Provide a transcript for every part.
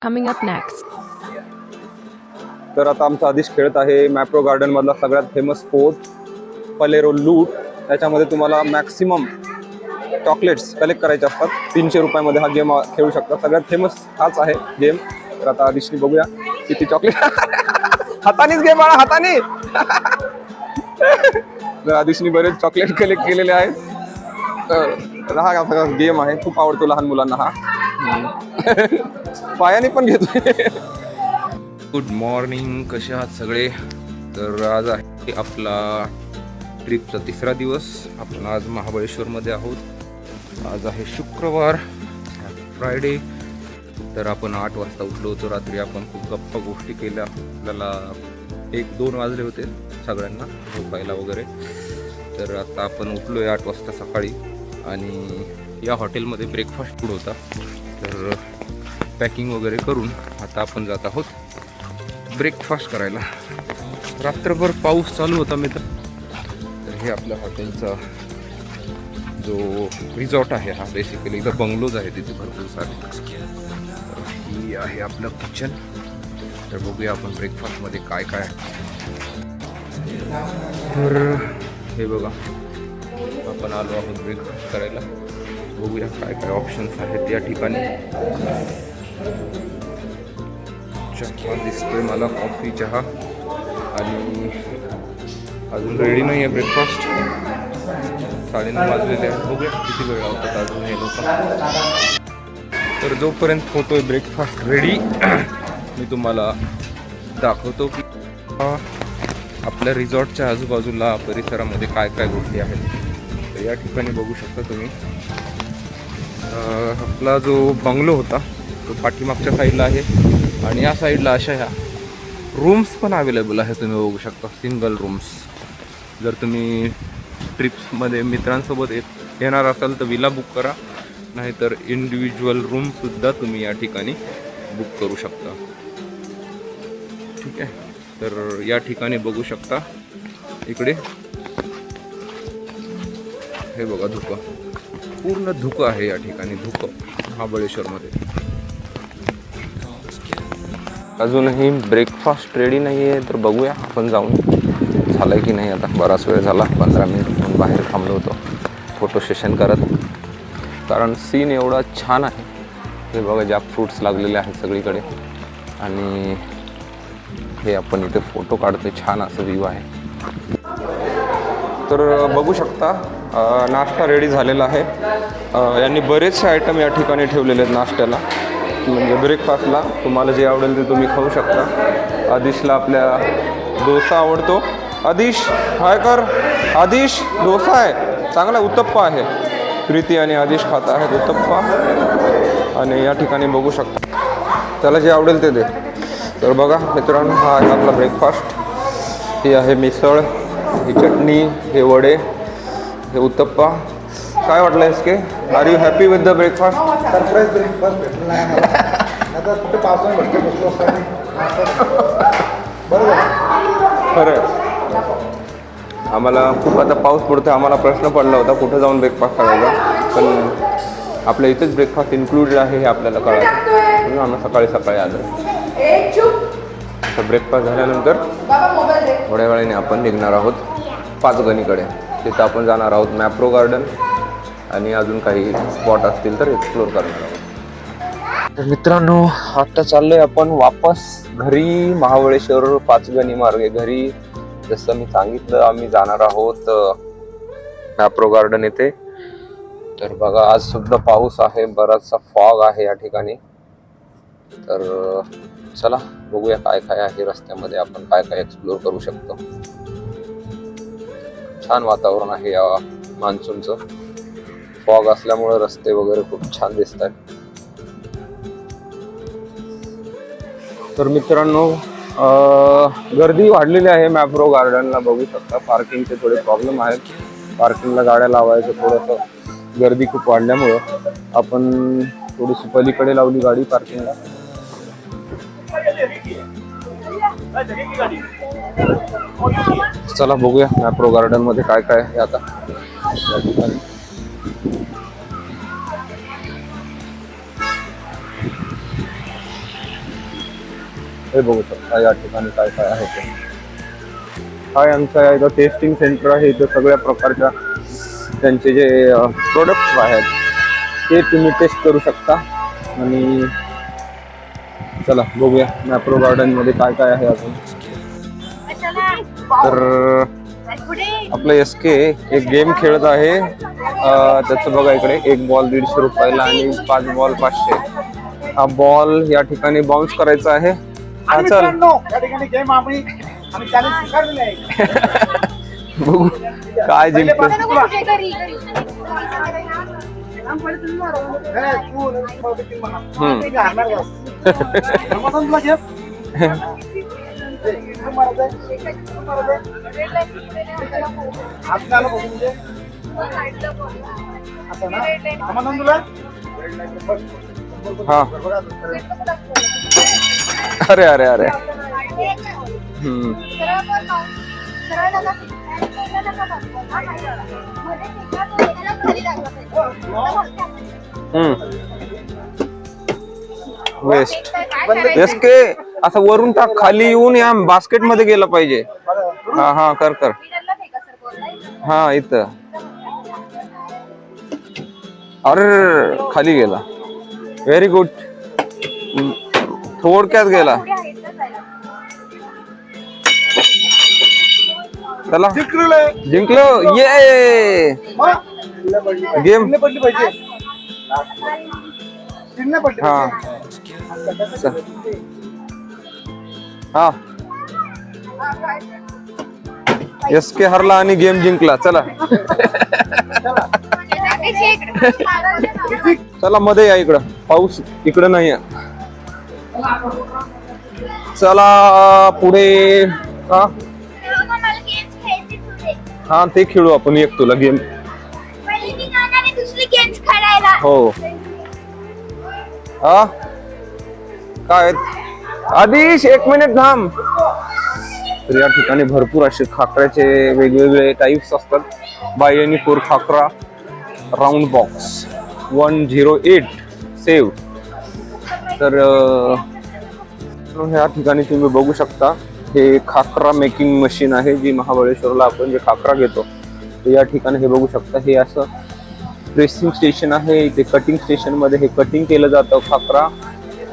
coming up next. तर आता आमचा आदेश खेळत आहे मॅप्रो गार्डन मधला सगळ्यात फेमस स्पोर्ट पलेरो लूट. त्याच्यामध्ये तुम्हाला मॅक्सिमम चॉकलेट्स कलेक्ट करायचे असतात. 300 रुपयामध्ये हा गेम खेळू शकता. सगळ्यात फेमस हाच आहे गेम. तर आता आदेशनी बघूया किती चॉकलेट हातानेच गेम बाळा हाताने. आदेशनी बरेच चॉकलेट कलेक्ट केलेले आहेत. तर हा सगळा गेम आहे. खूप आवडतो लहान मुलांना हा. पायाने पण घेतोय. गुड मॉर्निंग, कसे आहात सगळे? तर आज आहे आपला ट्रिपचा तिसरा दिवस. आपण आज महाबळेश्वरमध्ये आहोत. आज आहे शुक्रवार, फ्रायडे. तर आपण 8 वाजता उठलो होतो रात्री. आपण खूप गप्पा गोष्टी केल्या. आपल्याला 1-2 वाजले होते सगळ्यांना झोपायला वगैरे. तर आता आपण उठलो आहे 8 वाजता सकाळी आणि या हॉटेलमध्ये ब्रेकफास्ट फूड होता. तर पॅकिंग वगैरे करून आता आपण जात आहोत ब्रेकफास्ट करायला. रात्रभर पाऊस चालू होता मित्र. तर हे आपल्या हॉटेलचा जो रिसॉर्ट आहे हा बेसिकली इथं बंगलोज आहे तिथे भरपूर सारे. ही आहे आपलं किचन. तर बघूया आपण ब्रेकफास्टमध्ये काय काय. तर हे बघा आपण आलो आहोत ब्रेकफास्ट करायला. बघूया काय काय ऑप्शन्स आहेत या ठिकाणी. चहा दिसतोय मला, कॉफी चहा. आणि अजून रेडी नाही आहे ब्रेकफास्ट. 9:30 वाजलेले आहेत. बघूया किती वेळ लावतात अजून हे लोक. तर जोपर्यंत होतोय ब्रेकफास्ट रेडी मी तुम्हाला दाखवतो की आपल्या रिसॉर्टच्या आजूबाजूला परिसरामध्ये काय काय गोष्टी आहेत. तर या ठिकाणी बघू शकता तुम्ही आपला जो बंगलो होता तो पाठीमागच्या साईडला आहे आणि या साईडला अशा ह्या रूम्स पण अवेलेबल आहे. तुम्ही बघू शकता सिंगल रूम्स. जर तुम्ही ट्रिप्समध्ये मित्रांसोबत येणार असाल तर विला बुक करा, नाहीतर इंडिव्हिज्युअल रूमसुद्धा तुम्ही या ठिकाणी बुक करू शकता. ठीक आहे. तर या ठिकाणी बघू शकता इकडे हे बघा धुकं, पूर्ण धुकं आहे या ठिकाणी. धुकं महाबळेश्वरमध्ये. अजूनही ब्रेकफास्ट रेडी नाही आहे. तर बघूया आपण जाऊन झालं की नाही. आता बराच वेळ झाला, 15 मिनिट म्हणून बाहेर थांबलो होतो फोटो सेशन करत. कारण सीन एवढा छान आहे. हे बघा जॅक फ्रूट्स लागलेले आहेत सगळीकडे आणि हे आपण इथे फोटो काढतोय. छान असं व्ह्यू आहे. तर बघू शकता नाश्ता रेडी झालेला आहे. यांनी बरेचसे आयटम या ठिकाणी ठेवलेले आहेत नाश्त्याला. म्हणजे ब्रेकफास्टला तुम्हाला जे आवडेल ते तुम्ही खाऊ शकता. आदिशला आपल्या डोसा आवडतो. आदिश हाय कर. आदिश डोसा आहे चांगला. उत्तप्पा आहे. प्रीती आणि आदिश खात आहेत उत्तप्पा. आणि या ठिकाणी बघू शकता त्याला जे आवडेल ते दे. तर बघा मित्रांनो हा आहे आपला ब्रेकफास्ट. ही आहे मिसळ, ही चटणी, हे वडे, हे उत्तप्पा. काय वाटलं इसके? Are you happy with the breakfast? Surprise breakfast भेटला नाही आम्हाला. आता कुठे पावसाने भटके बसलो असताना बरोबर खरं आम्हाला खूप आता पाऊस पडतो. आम्हाला प्रश्न पडला होता कुठं जाऊन ब्रेकफास्ट करायचा, पण आपल्या इथेच ब्रेकफास्ट इन्क्लुडेड आहे हे आपल्याला कळालं म्हणून आम्ही सकाळी सकाळी आलो. तर ब्रेकफास्ट झाल्यानंतर थोड्या वेळाने आपण निघणार आहोत पाचगणीकडे. तिथं आपण जाणार आहोत मॅप्रो गार्डन आणि अजून काही स्पॉट असतील तर एक्सप्लोर करणार आहोत. तर मित्रांनो आता चाललोय आपण वापस घरी. महाबळेश्वर पाचगणी मार्गे घरी. जसं मी सांगितलं आम्ही जाणार आहोत मॅप्रो गार्डन येथे. तर बघा आज सुद्धा पाऊस आहे, बराचसा फॉग आहे या ठिकाणी. तर चला बघूया काय काय आहे रस्त्यामध्ये, आपण काय काय एक्सप्लोर करू शकतो. छान वातावरण आहे या मान्सूनचं. फॉग असल्यामुळे रस्ते वगैरे खूप छान दिसत आहेत. तर मित्रांनो गर्दी वाढलेली आहे मॅप्रो गार्डनला. बघू शकता पार्किंगचे थोडे प्रॉब्लेम आहेत. पार्किंगला गाड्या लावायचं थोडंसं गर्दी खूप वाढल्यामुळं आपण थोडीशी पलीकडे लावली गाडी पार्किंगला. चला बघूया मॅप्रो गार्डन मध्ये काय काय आहे आता या ठिकाणी. हे बघू शकता या ठिकाणी काय काय आहे ते. हा यांचा इथं टेस्टिंग सेंटर आहे. इथं सगळ्या प्रकारच्या त्यांचे जे प्रोडक्ट्स आहेत ते तुम्ही टेस्ट करू शकता. आणि चला बघूया मॅप्रो गार्डन मध्ये काय काय आहे अजून. तर आपलं SK एक गेम खेळत आहे. त्याचं बघा इकडे 1 बॉल 150 रुपयाला आणि 5 बॉल 500. हा बॉल या ठिकाणी बाउन्स करायचा आहे. हा चल या ठिकाणी गेम आम्ही चॅलेंज स्वीकारलेले आहे. बघू काय जिंकतो. हा अरे अरे अरे वेस्ट. SK असं वरून टाक, खाली येऊन या बास्केट मध्ये गेलं पाहिजे. हा हा कर कर. हा इथं अरे खाली गेला. Very good. थोडक्यात गेला. चला जिंकलो. ये गेम. हा हा SK हरला आणि गेम जिंकला. चला चला मध्ये या. इकडं पाऊस इकडं नाही आहे. चला पुढे. हा ते खेळू आपण. एक तुला गेम. हो हा काय आदिश 1 मिनिट थांब. तर या ठिकाणी भरपूर असे खाकऱ्याचे वेगवेगळे टाइप्स असतात. Buy any 4 khakhra round box 108 save. तर ह्या ठिकाणी तुम्ही बघू शकता हे खाकरा मेकिंग मशीन आहे जी महाबळेश्वरला आपण जे खाकरा घेतो तर या ठिकाणी हे बघू शकता. हे असं प्रेसिंग स्टेशन आहे. इथे कटिंग स्टेशन मध्ये हे कटिंग केलं जातं खाकरा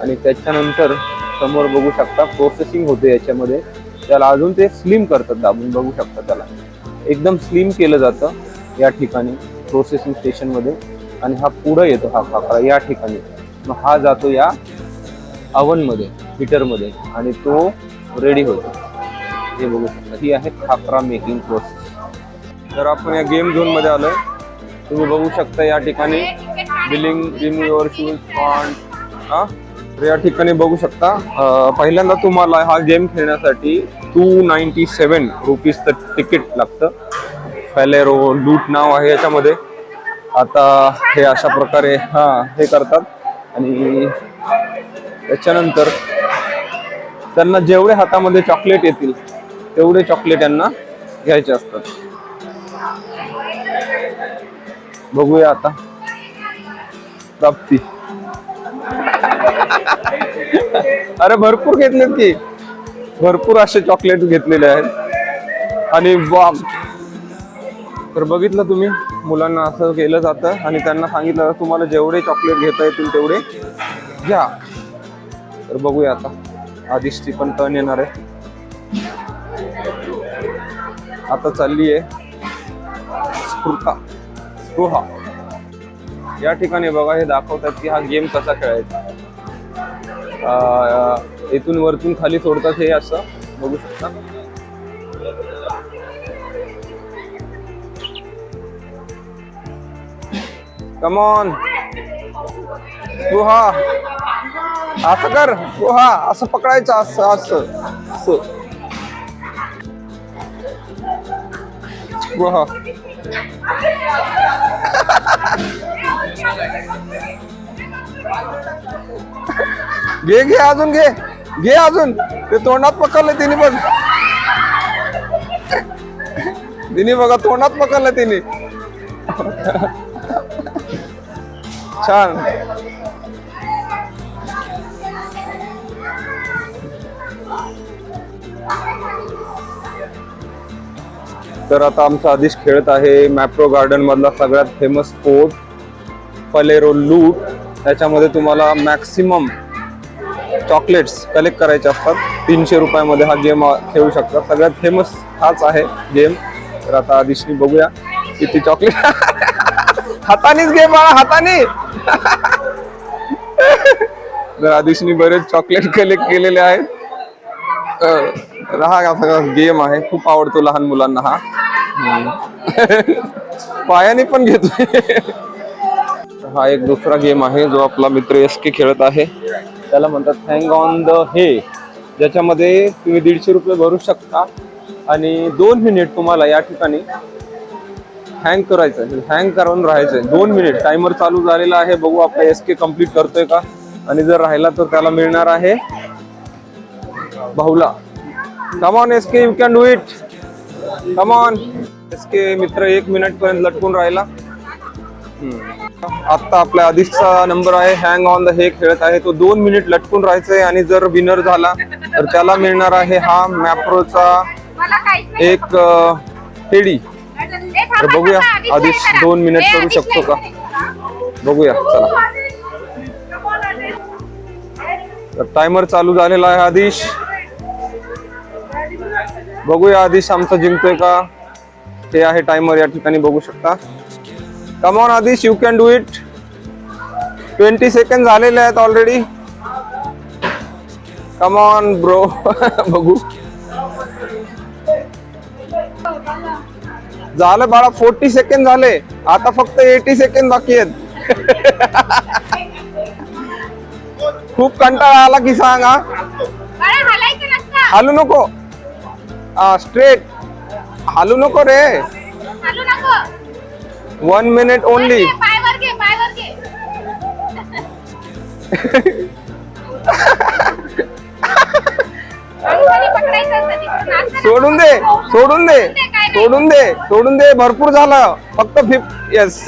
आणि त्याच्यानंतर समोर बघू शकता प्रोसेसिंग होते याच्यामध्ये. त्याला अजून ते स्लिम करतात दाबून बघू शकता. त्याला एकदम स्लिम केलं जातं या ठिकाणी प्रोसेसिंग स्टेशन मध्ये. आणि हा पुढे येतो हा खाकरा या ठिकाणी. मग हा जातो या अवन मध्ये हीटर मध्ये आणि तो रेडी होतो. हे बघू शकता ही आहे खाकरा मेकिंग प्रोसेस. तर आपण या गेम झोन मध्ये आलोय. तुम्ही बघू शकता या ठिकाणी billing remove your shoes font. हा तर या ठिकाणी बघू शकता पहिल्यांदा तुम्हाला हा गेम खेळण्यासाठी 297 रुपीजचं तिकीट लागतं. फॅलेरो लूट नाव आहे याच्यामध्ये. आता हे अशा प्रकारे हा हे करतात आणि त्याच्यानंतर त्यांना जेवढे हातामध्ये चॉकलेट येतील तेवढे चॉकलेट यांना घ्यायचे असतात. बघूया आता प्राप्ती. अरे भरपूर घेतलेत की. भरपूर असे चॉकलेट घेतलेले आहेत आणि वाव. तर बघितलं तुम्ही मुलांना असं केलं जातं आणि त्यांना सांगितलं तुम्हाला जेवढे चॉकलेट घेता येतील तेवढे घ्या. तर बघूया आता आदिशची पण टर्न येणार आहे. आता चालली आहे स्पृहा. या ठिकाणी बघा हे दाखवतात की हा गेम कसा खेळायचा. इथून वरतून खाली सोडतात हे असं बघू शकता. Come on Spruha. असं कर स्पृहा. असं पकडायचं असं असं असं. स्पृहा घे घे अजून घे घे अजून. ते तोंडात पकडलं तिने बघ. तिने बघा तोंडात पकडलं तिने. छान. तर आता आमचा आदेश खेळत आहे मॅप्रो गार्डन मधला सगळ्यात फेमस स्पोर्ट फलेरो लूट. त्याच्यामध्ये तुम्हाला मॅक्सिमम चॉकलेट्स कलेक्ट करायचे असतात. 300 रुपयामध्ये हा गेम खेळू शकता. सगळ्यात फेमस हाच आहे गेम. तर आता आदिशनी बघूया किती चॉकलेट हातानेच गेम बाळा, हाताने. तर आदिशनी बरेच चॉकलेट कलेक्ट केलेले आहेत. हा सगळा गेम आहे, खूप आवडतो लहान मुलांना हा. पायाने पण घेतोय. हा एक दुसरा गेम आहे जो आपला मित्र एसके खेळत आहे. त्याला म्हणतात हँग ऑन द हे, ज्याच्यामध्ये तुम्ही 150 रुपये भरू शकता आणि 2 मिनिट तुम्हाला या ठिकाणी हँग करायचं, हँग करून राहायचंय 2 मिनिट. टायमर चालू झालेला आहे. बघू आपला एसके कम्प्लीट करतोय का, आणि जर राहिला तर त्याला मिळणार आहे बाहुला. Come on SK, you can do it. Come on SK. मित्र 1 मिनिट पर्यंत लटकून राहिला. आता आपल्या आधीचा नंबर आहे. हँग ऑन द हे खेळत आहे तो. 2 मिनिट लटकून राहायचंय आणि जर विनर झाला तर त्याला मिळणार आहे हा मॅप्रोचा एक टेडी. तर बघूया आदिश 2 मिनिट करू शकतो का, बघूया. चला, तर टायमर चालू झालेला आहे आदिश. बघूया आदिश आमचा जिंकतोय का. ते आहे टायमर या ठिकाणी बघू शकता. Come on Adish, you can do it. 20 second झालेले आहेत ऑलरेडी. Come on bro. बघू झालं बाळा. 40 सेकंड झाले. आता फक्त 80 सेकंड बाकी आहेत. खूप कंटाळा आला की सांगा. हालू नको. स्ट्रेट हालू नको रे. 1 मिनिट ओनली. सोडून दे, सोडून दे, सोडून दे, सोडून दे. भरपूर झालं. फक्त 50. येस.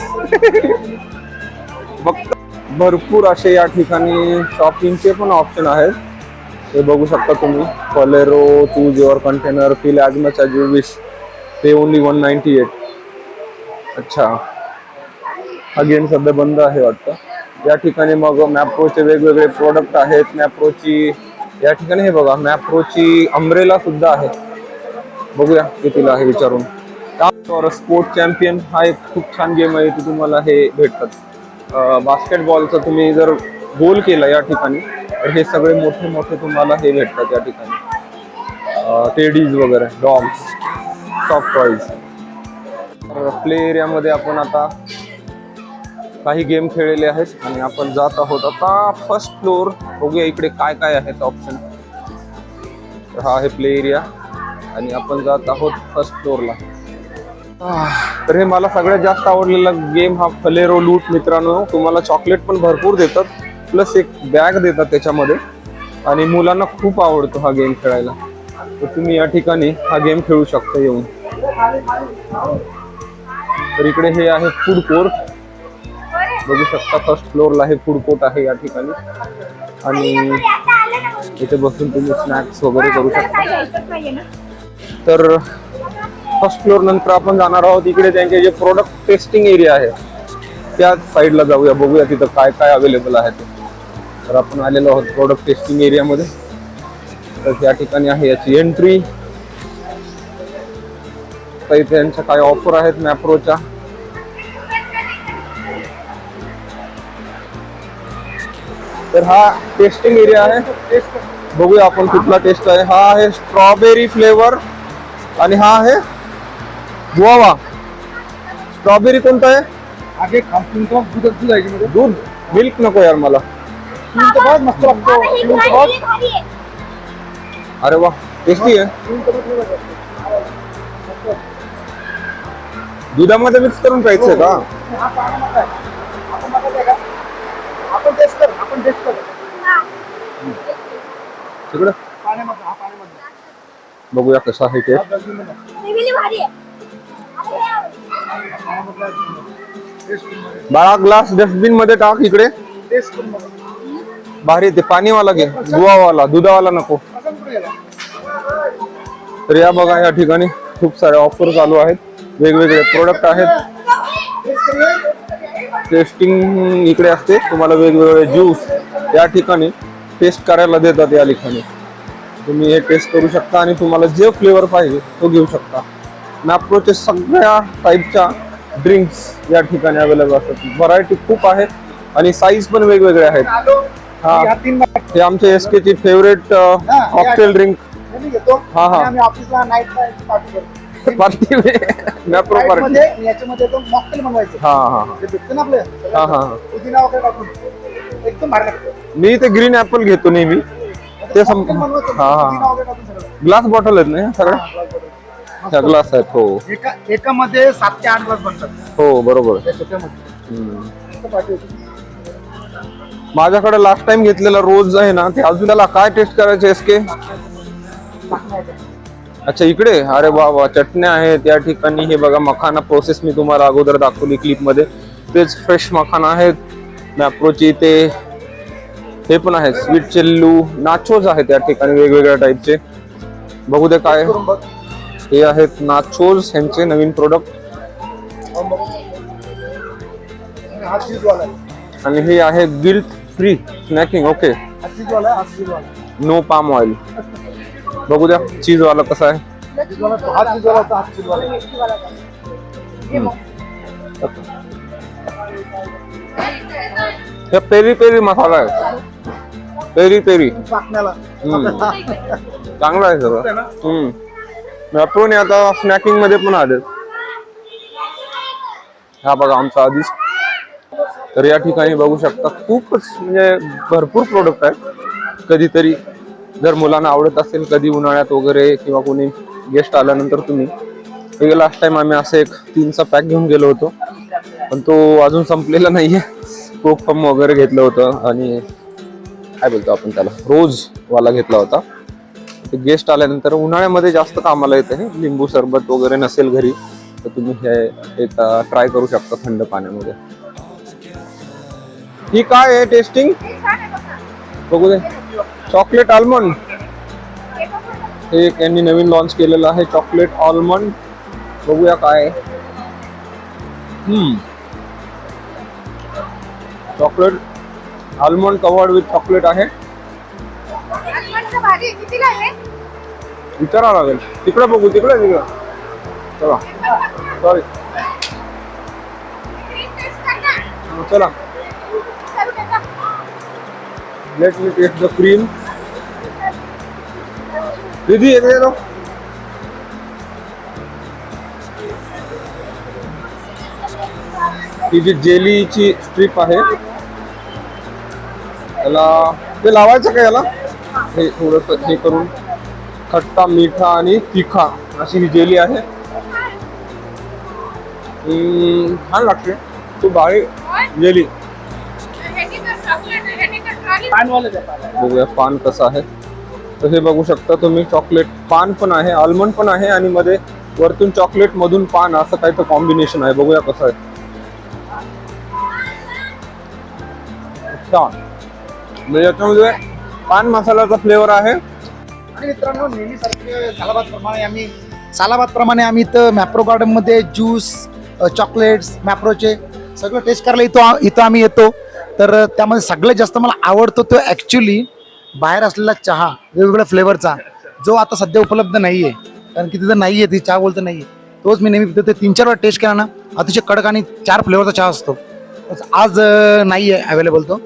फक्त भरपूर असे या ठिकाणी शॉपिंगचे पण ऑप्शन आहेत. हे बघू शकता तुम्ही. फलेरो, choose your container, feel as much as you wish, pay only 198. अच्छा, हा गेम सध्या बंद आहे वाटतं. या ठिकाणी मग मॅप्रोचे वेगवेगळे प्रोडक्ट आहेत. मॅप्रोची या ठिकाणी हे बघा, मॅप्रोची अम्ब्रेला सुद्धा आहे. बघूया कितीला आहे विचारून. स्पोर्ट चॅम्पियन हा एक खूप छान गेम आहे. ते तुम्हाला हे भेटतात. बास्केटबॉलचं तुम्ही जर गोल केला या ठिकाणी तर हे सगळे मोठे मोठे तुम्हाला हे भेटतात या ठिकाणी. टेडीज वगैरे, डॉग्स, सॉफ्ट टॉईज. प्ले एरियामध्ये आपण आता काही गेम खेळलेले आहेत आणि आपण जात आहोत आता फर्स्ट फ्लोअर. बघूया इकडे काय काय आहेत ऑप्शन. हा आहे प्ले एरिया आणि आपण जात आहोत फर्स्ट फ्लोअरला. तर हे मला सगळ्यात जास्त आवडलेला गेम हा फलेरो लूट. मित्रांनो, तुम्हाला चॉकलेट पण भरपूर देतात, प्लस एक बॅग देतात त्याच्यामध्ये, आणि मुलांना खूप आवडतो हा गेम खेळायला. तर तुम्ही या ठिकाणी हा गेम खेळू शकता येऊन. तर इकडे हे आहे फूड कोर्ट. बघू शकता फर्स्ट फ्लोअरला हे फूड कोर्ट आहे या ठिकाणी, आणि इथे बसून तुम्ही स्नॅक्स वगैरे करू शकता. तर फर्स्ट फ्लोअर नंतर आपण जाणार आहोत इकडे त्यांचे जे प्रोडक्ट टेस्टिंग एरिया आहे त्याच साईडला जाऊया. बघूया तिथं काय काय अवेलेबल आहे ते. तर आपण आलेलो आहोत प्रोडक्ट टेस्टिंग एरियामध्ये. तर या ठिकाणी आहे याची एंट्री. तर इथे यांच्या काय ऑफर आहेत मॅप्रोच्या. तर हा टेस्टिंग एरिया आहे. बघूया आपण कुठला टेस्ट आहे. हा आहे स्ट्रॉबेरी फ्लेवर आणि हा आहे गुआवा. स्ट्रॉबेरी कोणता आहे? आगे दूध आहे की दूध, मिल्क नको यार मला. बहुत मस्त लागतो. अरे वा, टेस्टी आहे. दुधामध्ये मिक्स करून प्यायचंय का? आपण टेस्ट कर, आपण टेस्ट कर. तिकडं बघूया कसा आहे ते. बाळा ग्लास डस्टबिन मध्ये टाक. इकडे भारी ते पाणीवाला घे, गुवावाला, दुधावाला नको. तर या बघा या ठिकाणी खूप सारे ऑफर चालू आहेत, वेगवेगळे प्रोडक्ट आहेत. टेस्टिंग इकडे असते, तुम्हाला वेगवेगळे ज्यूस या ठिकाणी टेस्ट करायला देतात. या ठिकाणी तुम्ही हे टेस्ट करू शकता आणि तुम्हाला जे फ्लेवर पाहिजे तो घेऊ शकता. मॅप्रोचे सगळ्या टाईपच्या ड्रिंक्स या ठिकाणी अवेलेबल असतात. व्हरायटी खूप आहे आणि साईज पण वेगवेगळे आहेत. हा, हे आमचे एसके ची फेवरेट कॉकटेल ड्रिंक. हा हा, आम्ही ऑफिसला नाईट पार्टी करतो. Party Mapro party. मध्ये याच्यामध्ये तो मॉकटेल बनवायचं. हा हा ते भेटतं ना आपलं. हा हा, पुदिना वगैरे टाकून एकदम भारी लागतं. मी ते ग्रीन ऍपल घेतो नेहमी. ते Cocktail बनवायचं, हा हा, पुदिना वगैरे टाकून सगळं. ग्लास बॉटल आहेत ना सगळ्या? ह्या ग्लास आहेत. हो एकामध्ये 7 ते 8 ग्लास बनतात हो, बरोबर. त्या छोट्यामध्ये. मस्त पार्टी होती. माझ्याकडे लास्ट टाइम घेतलेला रोज आहे ना, ते अजून त्याला काय टेस्ट करायचे एसके? अच्छा, इकडे अरे वा वा, चटण्या आहेत या ठिकाणी. हे बघा, मखाना प्रोसेस मी तुम्हाला अगोदर दाखवली क्लिप मध्ये. तेच फ्रेश मखाना आहेत. मॅप्रोची ते हे पण आहेत, स्वीट चेल्लू नाचोज आहेत या ठिकाणी वेगवेगळ्या टाईपचे. बघू दे काय करून बघ. हे आहेत नाचोज, ह्यांचे नवीन प्रोडक्ट. हा चीजवाला आहे. आणि हे आहे गिल्ट फ्री स्नॅकिंग. ओके, हा चीजवाला आहे, हा चीजवाला आहे. No palm oil. बघू द्या चीज वाला कसा आहे. चीजवाला तो, हा चीजवाला होता, हा चीजवाला आहे. हे पेरी पेरी मसाला आहे, पेरी पेरी. चाकण्याला. चांगला आहे सगळं. मॅप्रोने आता स्नॅकिंग मध्ये पण आले. हा बघा आमचा आधीच. तर या ठिकाणी बघू शकता खूपच म्हणजे भरपूर प्रोडक्ट आहेत. कधीतरी जर मुलांना आवडत असेल, कधी उन्हाळ्यात वगैरे किंवा कोणी गेस्ट आल्यानंतर तुम्ही. लास्ट टाइम आम्ही असं एक 3चा पॅक घेऊन गेलो होतो, पण तो अजून संपलेला नाहीये. कोक फम वगैरे घेतलं होतं आणि काय बोलतो आपण त्याला, रोज वाला घेतला होता. ते गेस्ट आल्यानंतर उन्हाळ्यामध्ये जास्त कामाला येतं. हे लिंबू सरबत वगैरे नसेल घरी तर तुम्ही हे एक ट्राय करू शकता थंड पाण्यामध्ये. ही काय आहे टेस्टिंग? बघू दे. चॉकलेट आल्मंड हे यांनी नवीन लॉन्च केलेलं आहे, चॉकलेट आल्मंड. बघूया काय. Chocolate almond covered with chocolate आहे. विचारा लागेल. तिकडे बघू, तिकडे तिकडे. चला सॉरी, चला. Let me taste the cream. दीदी एक दे दो. ही जी जेलीची स्ट्रीप आहे त्याला ते लावायचं का याला, हे थोडंसं हे करून खट्टा मिठा आणि तिखा अशी ही जेली आहे. छान लागते, खूप भारी जेली. बघूया पान कसं आहे. तर हे बघू शकता तुम्ही, चॉकलेट पान पण आहे, आल्मंड पण आहे आणि मध्ये वरतून चॉकलेट मधून पान असं काही तर कॉम्बिनेशन आहे. बघूया कसं आहे. म्हणजे याच्यामध्ये पान मसाल्याचा फ्लेवर आहे. आणि मित्रांनो, नेहमीसारखे सालाबाद प्रमाणे आम्ही इथं मॅप्रो गार्डन मध्ये ज्यूस, चॉकलेट्स, मॅप्रोचे सगळं टेस्ट करायला इथं आम्ही येतो. तर त्यामध्ये सगळ्यात जास्त मला आवडतो तो ॲक्च्युली बाहेर असलेला चहा, वेगवेगळ्या फ्लेवरचा, जो आता सध्या उपलब्ध नाहीये, कारण की तिथं नाहीये, ती चहा बोलतं नाहीये. तोच मी नेहमी तिथं 3-4 वेळा टेस्ट केला ना. अतिशय कडक आणि 4 फ्लेवरचा चहा असतो. आज नाहीये अवेलेबल तो.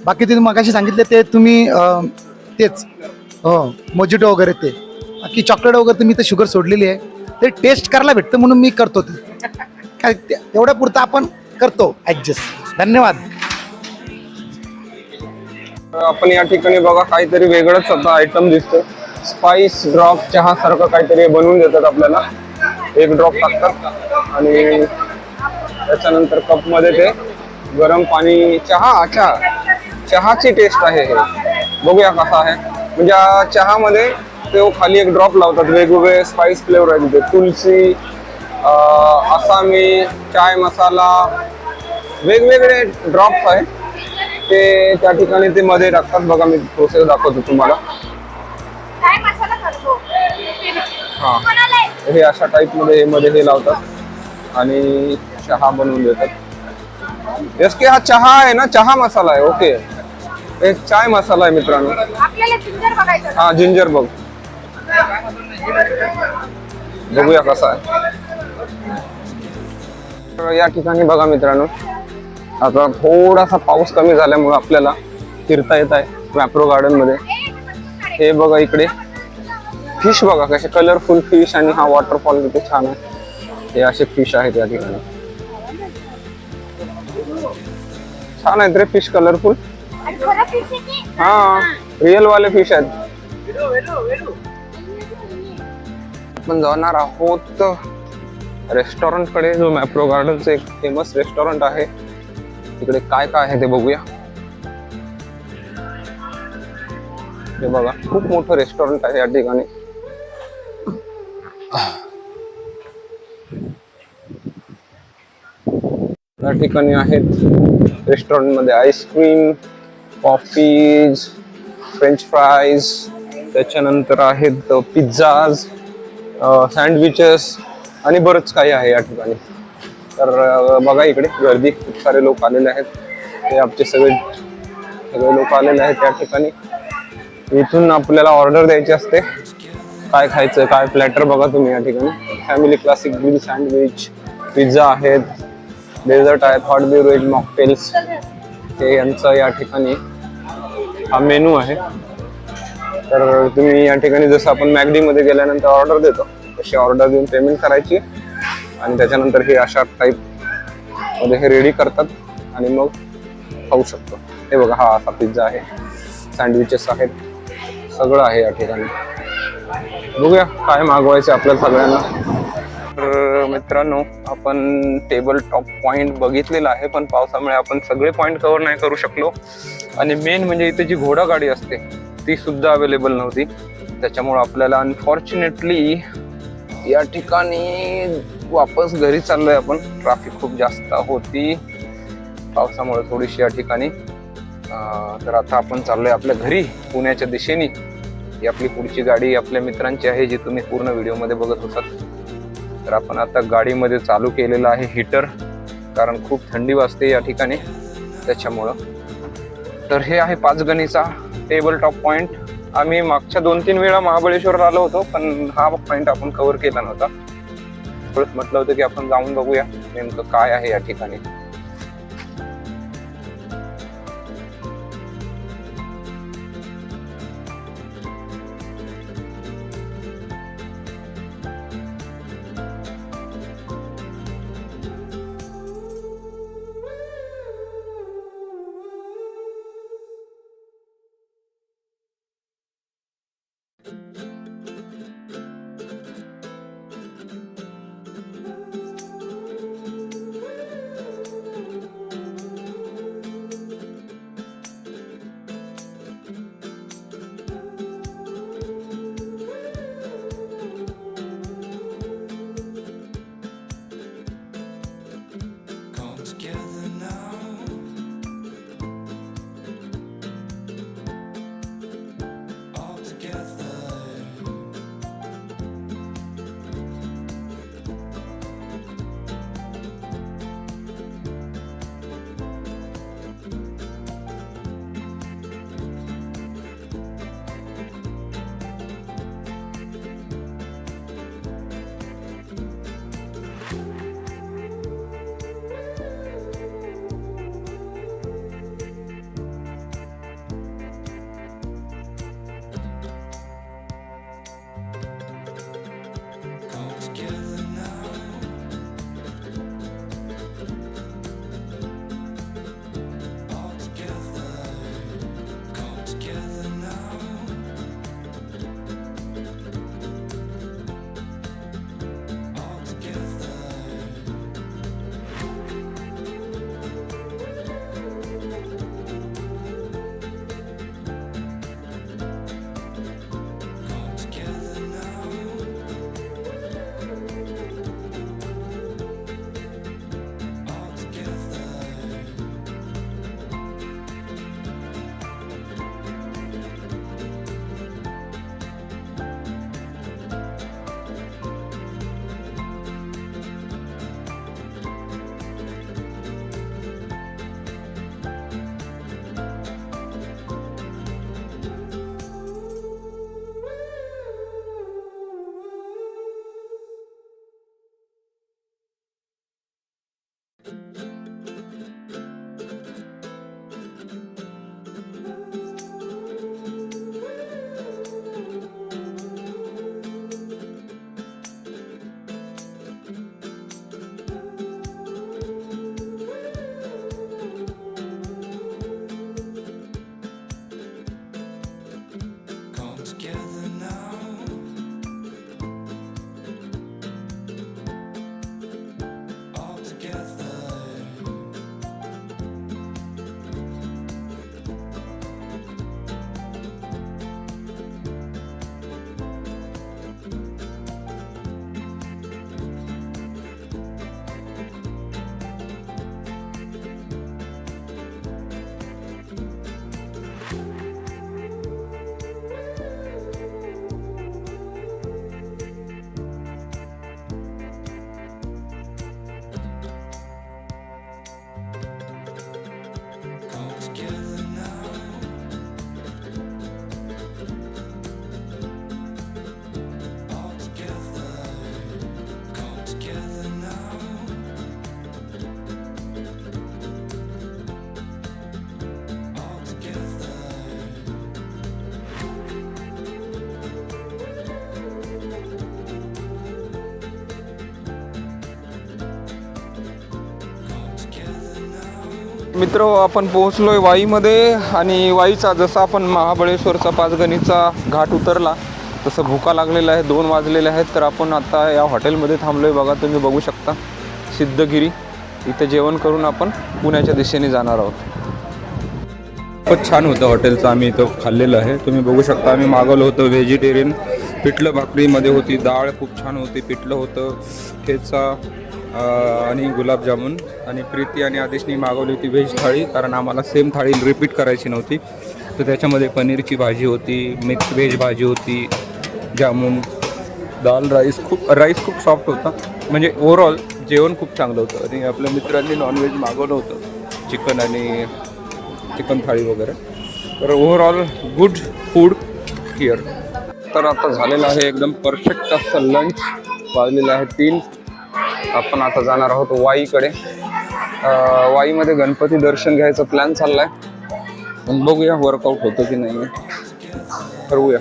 बाकी तुम्ही मगाशी सांगितले ते तुम्ही तेच हो, मोजिटो वगैरे ते. बाकी चॉकलेट वगैरे तुम्ही तर शुगर सोडलेली आहे, ते टेस्ट करायला भेटतं म्हणून मी करतो ते. काय तेवढ्या पुरतं आपण करतो ॲडजस्ट. धन्यवाद. आपण या ठिकाणी बघा काहीतरी वेगळंच आता आयटम दिसतं. स्पाइस ड्रॉप चहा सारखं काहीतरी बनवून देतात आपल्याला. एक ड्रॉप टाकतात आणि त्याच्यानंतर कप मध्ये ते गरम पाणी, चहा. अच्छा, चहाची टेस्ट आहे हे. बघूया कसा आहे. म्हणजे चहामध्ये ते खाली एक ड्रॉप लावतात, वेगवेगळे स्पाइस फ्लेवर आहेत तिथे. तुलसी, आसामी, चाय मसाला, वेगवेगळे ड्रॉप्स आहेत ते त्या ठिकाणी ते मध्ये टाकतात. बघा मी प्रोसेस दाखवतो तुम्हाला. काय मसाला करतो हा हे अशा टाईप मध्ये मध्ये हे लावतात आणि चहा बनवून देतात. यस की हा चहा आहे ना, चहा मसाला आहे. ओके, हे चाय मसाला आहे मित्रांनो. आपल्याला जिंजर बघायचं. हा जिंजर बघ, बघूया कसा आहे. तर या ठिकाणी बघा मित्रांनो, आता थोडासा पाऊस कमी झाल्यामुळे आपल्याला फिरता येत आहे मॅप्रो गार्डन मध्ये. हे बघा इकडे फिश बघा कसे कलरफुल फिश, आणि हा वॉटरफॉल किती छान आहे. हे असे फिश आहेत या ठिकाणी, छान आहेत रे फिश, कलरफुल. हा रिअल वाले फिश आहेत. आपण जाणार आहोत रेस्टॉरंट कडे, जो मॅप्रो गार्डनचं एक फेमस रेस्टॉरंट आहे. तिकडे काय काय आहे ते बघूया. हे बघा खूप मोठं रेस्टॉरंट आहे या ठिकाणी. या ठिकाणी आहेत रेस्टॉरंट मध्ये आईस्क्रीम, कॉफीज, फ्रेंच फ्राईज, त्याच्यानंतर आहेत पिझ्झाज, सँडविचेस आणि बरंच काही आहे या ठिकाणी. तर बघा इकडे गर्दी, खूप सारे लोक आलेले आहेत. ते आमचे सगळे लोक आलेले आहेत या ठिकाणी. इथून आपल्याला ऑर्डर द्यायची असते, काय खायचं काय प्लॅटर बघा तुम्ही या ठिकाणी. Family classic grill sandwich, pizza आहेत, डेझर्ट आहेत, हॉट बेवरेज, मॉकटेल्स, हे यांचं या ठिकाणी हा मेनू आहे. तर तुम्ही या ठिकाणी जसं आपण मॅगडी मध्ये गेल्यानंतर ऑर्डर देतो तशी ऑर्डर देऊन पेमेंट करायची, आणि त्याच्यानंतर हे अशा टाईप मध्ये हे रेडी करतात आणि मग खाऊ शकतो. हे बघा हा असा पिझ्झा आहे, सँडविचेस आहेत, सगळं आहे या ठिकाणी. बघूया काय मागवायचं आपल्याला सगळ्यांना. तर मित्रांनो, आपण टेबल टॉप पॉइंट बघितलेला आहे, पण पावसामुळे आपण सगळे पॉइंट कव्हर नाही करू शकलो. आणि मेन म्हणजे इथे जी घोडागाडी असते ती सुद्धा अवेलेबल नव्हती. त्याच्यामुळे आपल्याला अनफॉर्च्युनेटली या ठिकाणी वापस घरी चाललोय आपण. ट्रॅफिक खूप जास्त होती पावसामुळे थोडीशी या ठिकाणी. तर आता आपण चाललोय आपल्या घरी पुण्याच्या दिशेने. ही आपली पुढची गाडी आपल्या मित्रांची आहे, जी तुम्ही पूर्ण व्हिडिओमध्ये बघत होतात. तर आपण आता गाडीमध्ये चालू केलेलं आहे हीटर, कारण खूप थंडी वाजते या ठिकाणी त्याच्यामुळं. तर हे आहे पाचगणीचा टेबल टॉप पॉइंट. आम्ही मागच्या 2-3 वेळा महाबळेश्वरला आलो होतो, पण हा पॉइंट आपण कव्हर केला नव्हता. परत म्हटलं होतं की आपण जाऊन बघूया नेमकं काय आहे या ठिकाणी. मित्र आपण पोहोचलोय वाईमध्ये आणि वाईचा जसा आपण महाबळेश्वरचा पाचगणीचा घाट उतरला तसं भुका लागलेला आहे. 2 वाजलेले आहेत. तर आपण आता या हॉटेलमध्ये थांबलोय. बघा तुम्ही बघू शकता सिद्धगिरी. इथे जेवण करून आपण पुण्याच्या दिशेने जाणार आहोत. खूपच छान होतं हॉटेलचं. आम्ही इथं खाल्लेलं आहे. तुम्ही बघू शकता आम्ही मागवलं होतं व्हेजिटेरियन. पिठलं भाकरीमध्ये होती, डाळ खूप छान होती, पिठलं होतं, ठेचा आणि गुलाबजामुन. आणि प्रीती आणि आदेशनी मागवली होती व्हेज थाळी, कारण आम्हाला सेम थाळी रिपीट करायची नव्हती. तर त्याच्यामध्ये पनीरची भाजी होती, मिक्स व्हेज भाजी होती, जामुन, दाल राईस. खूप सॉफ्ट होता. म्हणजे ओव्हरऑल जेवण खूप चांगलं होतं. आणि आपल्या मित्रांनी नॉनव्हेज मागवलं होतं, चिकन थाळी वगैरे. तर ओव्हरऑल गुड फूड हिअर. तर आता झालेलं आहे एकदम परफेक्ट असं लंच. वाजलेलं आहे 3. आपण आता जाणार आहोत वाईकडे. वाईमध्ये गणपती दर्शन घ्यायचा प्लॅन चालला आहे, पण बघूया वर्कआउट होतं की नाही, ठरवूया.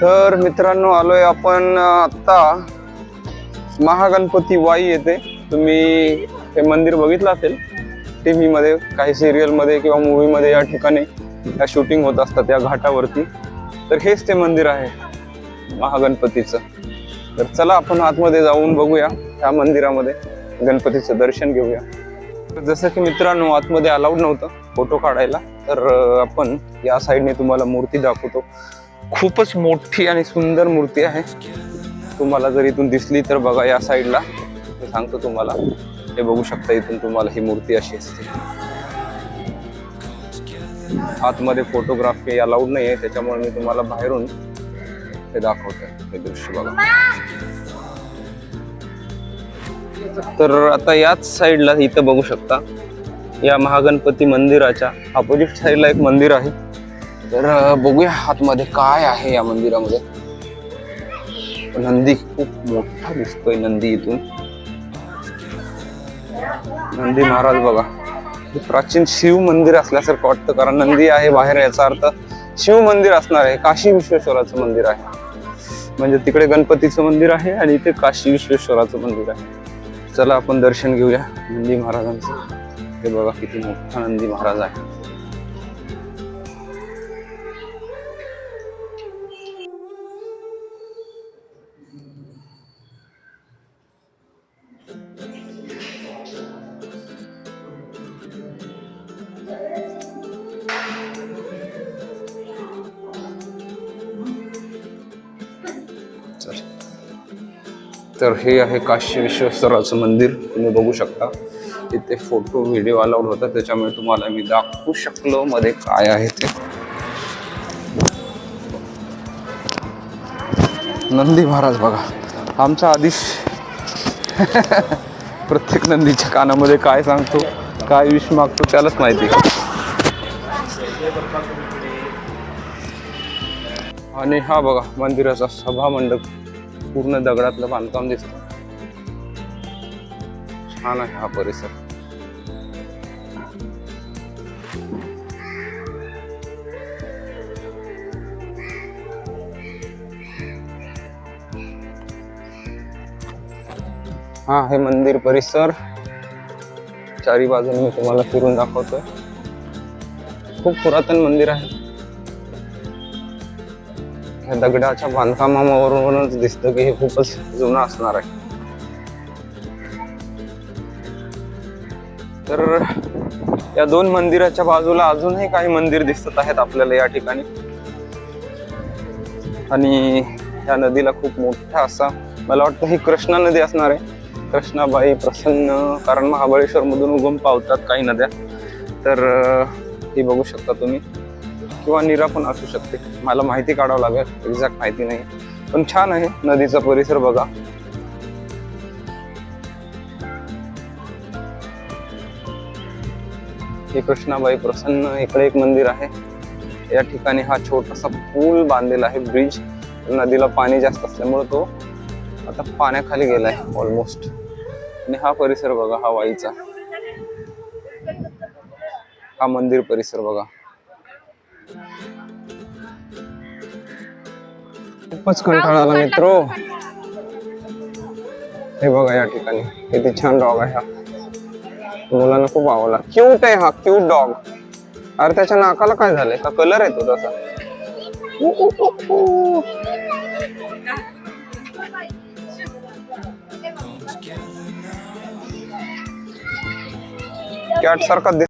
तर मित्रांनो आलोय आपण आत्ता महागणपती वाई येते. तुम्ही हे मंदिर बघितलं असेल टी व्हीमध्ये, काही सिरियलमध्ये किंवा मूवीमध्ये. या ठिकाणी या शूटिंग होत असतात या घाटावरती. तर हेच ते मंदिर आहे महागणपतीचं. तर चला आपण आतमध्ये जाऊन बघूया त्या मंदिरामध्ये, गणपतीचं दर्शन घेऊया. जसं की मित्रांनो आतमध्ये अलाउड नव्हतं फोटो काढायला, तर आपण या साईडने तुम्हाला मूर्ती दाखवतो. खूपच मोठी आणि सुंदर मूर्ती आहे. तुम्हाला जर इथून दिसली तर बघा या साईडला, मी सांगतो तुम्हाला. हे बघू शकता इथून तुम्हाला ही मूर्ती अशी असते. आतमध्ये फोटोग्राफी अलाउड नाही आहे, त्याच्यामुळे मी तुम्हाला बाहेरून हे दाखवतोय. हे दृश्य बघा. तर आता याच साईडला इथं बघू शकता या महागणपती मंदिराच्या अपोजिट साईडला एक मंदिर आहे. तर बघूया आतमध्ये काय आहे या मंदिरामध्ये. नंदी खूप मोठा दिसतोय. नंदी इथून नंदी महाराज बघा. प्राचीन शिव मंदिर असल्यासारखं वाटतं, कारण नंदी आहे बाहेर, याचा अर्थ शिव मंदिर असणार आहे. काशी विश्वेश्वराचं मंदिर आहे. म्हणजे तिकडे गणपतीचं मंदिर आहे आणि इथे काशी विश्वेश्वराचं मंदिर आहे. चला आपण दर्शन घेऊया नंदी महाराजांचं. हे बघा किती मोठा नंदी महाराज आहे. तर हे आहे काशी विश्वेश्वराचं मंदिर. तुम्ही बघू शकता इथे फोटो व्हिडिओ अलाउड होता, त्याच्यामुळे तुम्हाला मी दाखवू शकलो मध्ये काय आहे ते. नंदी महाराज बघा. आमचा आदेश प्रत्येक नंदीच्या कानामध्ये काय सांगतो, काय विष मागतो त्यालाच माहिती. आणि हा बघा मंदिराचा सभा मंडप, पूर्ण दगडातलं बांधकाम दिसतं. छान आहे हा परिसर. हा हे मंदिर परिसर. चारी बाजूने मी तुम्हाला फिरून दाखवतोय. खूप पुरातन मंदिर आहे. ह्या दगडाच्या बांधकामावरूनच दिसतं की हे खूपच जुनं असणार आहे. तर या 2 मंदिराच्या बाजूला अजूनही काही मंदिर दिसत आहेत आपल्याला या ठिकाणी. आणि या नदीला खूप मोठा असा, मला वाटतं ही कृष्णा नदी असणार आहे. कृष्णाबाई प्रसन्न, कारण महाबळेश्वर मधून उगम पावतात काही नद्या. तर ही बघू शकता तुम्ही, किंवा नीरा पण असू शकते. मला माहिती काढावं लागेल, एक्झॅक्ट माहिती नाही, पण छान आहे नदीचा परिसर बघा. हे कृष्णाबाई प्रसन्न. इकडे एक मंदिर आहे. या ठिकाणी हा छोटासा पूल बांधलेला आहे, ब्रिज. नदीला पाणी जास्त असल्यामुळे तो आता पाण्याखाली गेलाय ऑलमोस्ट. आणि हा परिसर बघा, हा वाईचा हा मंदिर परिसर बघा. खूपच कंटाळा आला मित्रो. हे बघा या ठिकाणी किती छान डॉग आहे हा. मुलांना खूप आवडला. क्यूट आहे हा, क्यूट डॉग. अरे त्याच्या नाकाला काय झालंय? का कलर येतो तसा? कॅट सारखा